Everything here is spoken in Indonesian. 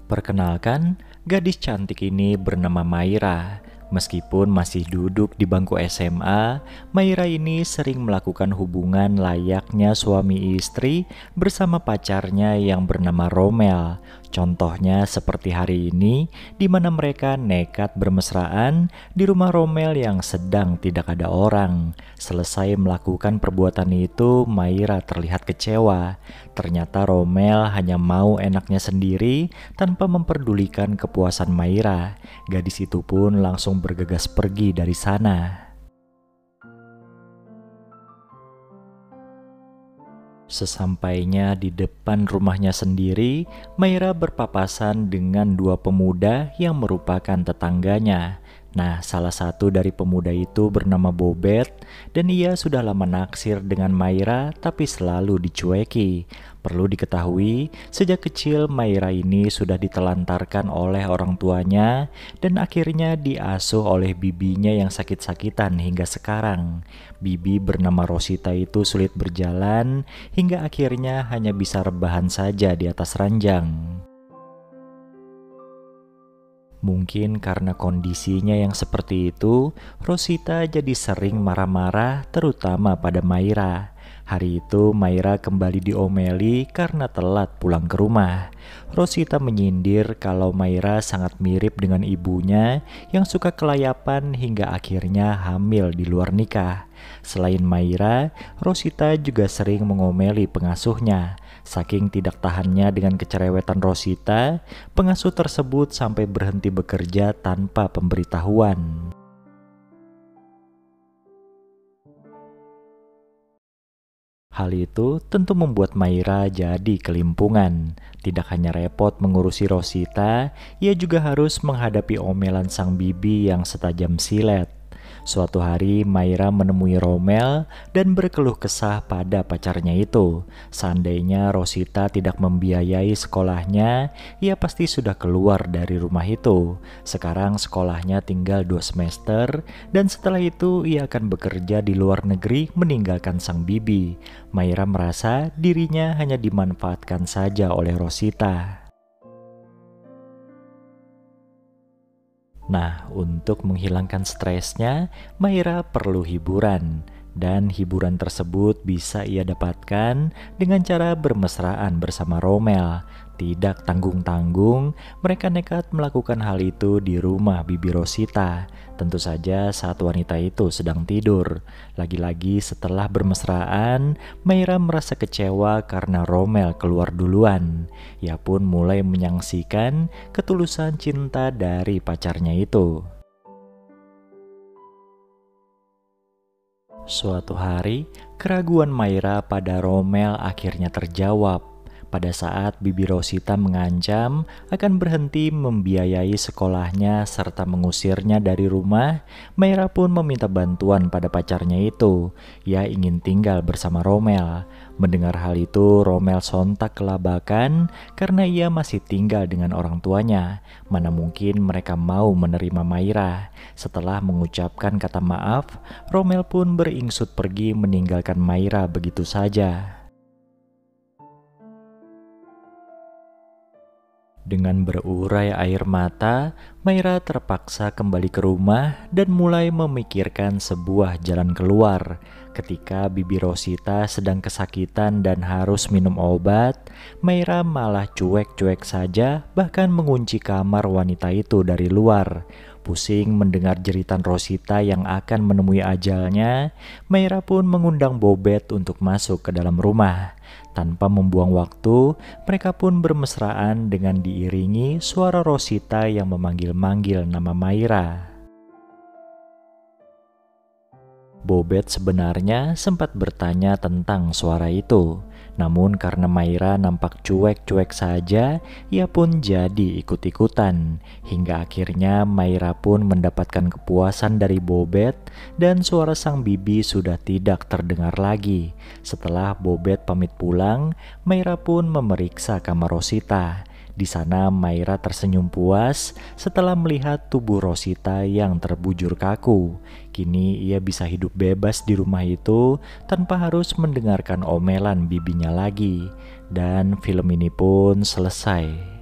Perkenalkan, gadis cantik ini bernama Maira. Meskipun masih duduk di bangku SMA, Maira ini sering melakukan hubungan layaknya suami istri bersama pacarnya yang bernama Romel. Contohnya seperti hari ini, di mana mereka nekat bermesraan di rumah Romel yang sedang tidak ada orang. Selesai melakukan perbuatan itu, Maira terlihat kecewa. Ternyata Romel hanya mau enaknya sendiri tanpa memperdulikan kepuasan Maira. Gadis itu pun langsung bergegas pergi dari sana. Sesampainya di depan rumahnya sendiri, Maira berpapasan dengan dua pemuda yang merupakan tetangganya. Nah, salah satu dari pemuda itu bernama Bobet, dan ia sudah lama naksir dengan Maira tapi selalu dicueki. Perlu diketahui, sejak kecil Maira ini sudah ditelantarkan oleh orang tuanya dan akhirnya diasuh oleh bibinya yang sakit-sakitan hingga sekarang. Bibi bernama Rosita itu sulit berjalan hingga akhirnya hanya bisa rebahan saja di atas ranjang. Mungkin karena kondisinya yang seperti itu, Rosita jadi sering marah-marah terutama pada Maira. Hari itu Maira kembali diomeli karena telat pulang ke rumah. Rosita menyindir kalau Maira sangat mirip dengan ibunya yang suka kelayapan hingga akhirnya hamil di luar nikah. Selain Maira, Rosita juga sering mengomeli pengasuhnya. Saking tidak tahannya dengan kecerewetan Rosita, pengasuh tersebut sampai berhenti bekerja tanpa pemberitahuan. Hal itu tentu membuat Maira jadi kelimpungan. Tidak hanya repot mengurusi Rosita, ia juga harus menghadapi omelan sang bibi yang setajam silet. Suatu hari Maira menemui Romel dan berkeluh kesah pada pacarnya itu. Seandainya Rosita tidak membiayai sekolahnya, ia pasti sudah keluar dari rumah itu. Sekarang sekolahnya tinggal 2 semester dan setelah itu ia akan bekerja di luar negeri meninggalkan sang bibi. Maira merasa dirinya hanya dimanfaatkan saja oleh Rosita. Nah, untuk menghilangkan stresnya, Maira perlu hiburan. Dan hiburan tersebut bisa ia dapatkan dengan cara bermesraan bersama Romel. Tidak tanggung-tanggung, mereka nekat melakukan hal itu di rumah Bibi Rosita. Tentu saja saat wanita itu sedang tidur. Lagi-lagi setelah bermesraan, Maira merasa kecewa karena Romel keluar duluan. Ia pun mulai menyaksikan ketulusan cinta dari pacarnya itu. Suatu hari, keraguan Maira pada Romel akhirnya terjawab. Pada saat Bibi Rosita mengancam akan berhenti membiayai sekolahnya serta mengusirnya dari rumah, Maira pun meminta bantuan pada pacarnya itu. Ia ingin tinggal bersama Romel. Mendengar hal itu, Romel sontak kelabakan karena ia masih tinggal dengan orang tuanya. Mana mungkin mereka mau menerima Maira. Setelah mengucapkan kata maaf, Romel pun beringsut pergi meninggalkan Maira begitu saja. Dengan berurai air mata, Maira terpaksa kembali ke rumah dan mulai memikirkan sebuah jalan keluar. Ketika Bibi Rosita sedang kesakitan dan harus minum obat, Maira malah cuek-cuek saja, bahkan mengunci kamar wanita itu dari luar. Pusing mendengar jeritan Rosita yang akan menemui ajalnya, Maira pun mengundang Bobet untuk masuk ke dalam rumah. Tanpa membuang waktu, mereka pun bermesraan dengan diiringi suara Rosita yang memanggil-manggil nama Maira. Bobet sebenarnya sempat bertanya tentang suara itu. Namun karena Maira nampak cuek-cuek saja, ia pun jadi ikut-ikutan. Hingga akhirnya Maira pun mendapatkan kepuasan dari Bobet dan suara sang bibi sudah tidak terdengar lagi. Setelah Bobet pamit pulang, Maira pun memeriksa kamar Rosita. Di sana Maira tersenyum puas setelah melihat tubuh Rosita yang terbujur kaku. Kini ia bisa hidup bebas di rumah itu tanpa harus mendengarkan omelan bibinya lagi. Dan film ini pun selesai.